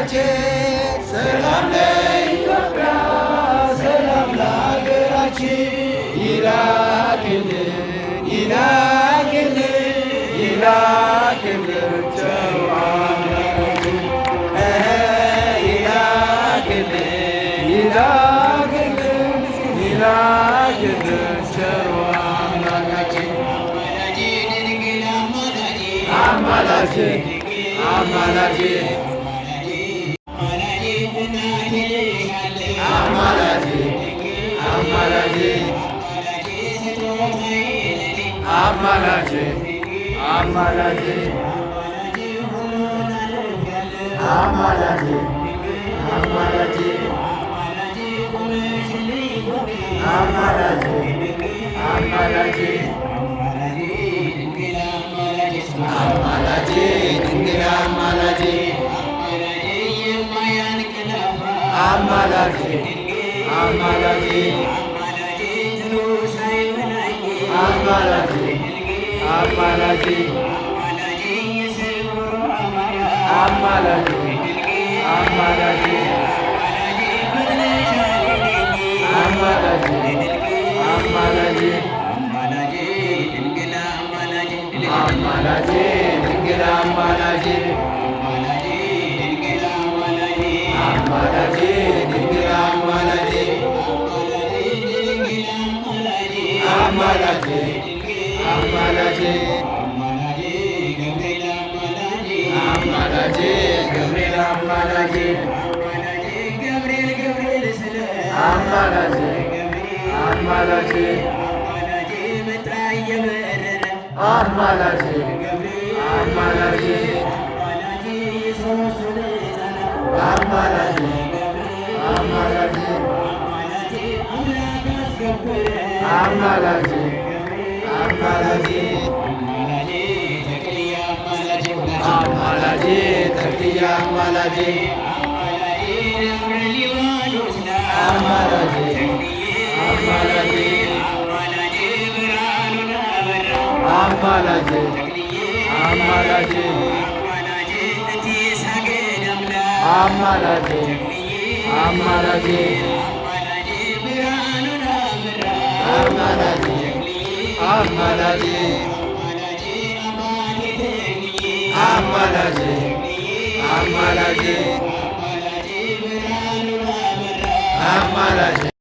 ሰላም ለኢትዮጵያ ሰላም ለሀገራችን ይላክልን ይላክልን ይላክልን ቸሩ አምላካችን ይላክልን ይላክልን ይላክልን ቸሩ አምላካችን አማላጅ አማላጅ አማላጅ አማላጅ አማላጅ አማላጅ አማላጅ አማላጅ አማላጅ አማላጅ አማላጅ ድንግል አማላጅ አማላጅ አማላጅ አማላጅ አማላጅ አማላጅ አማላጅ አማላጅ አማላጅ አማላጅ ድንግል አማላጅ አማላጅ ድንግል አማላጅ አማላጅ አማላጅ አማላጅ ገብርኤል አማላጅ አማላጅ አማላጅ አማላጅ አማላጅ አማላጅ አማላጅ አማላጅ አማላጅ አማላጅ ተክልየ አማላጅ አማላጅ አማላጅ አማላጅ አማላጅ አማላጅ አማላጅ አማላጅ አማላጅ አማላጅ አማላጅ አማላጅ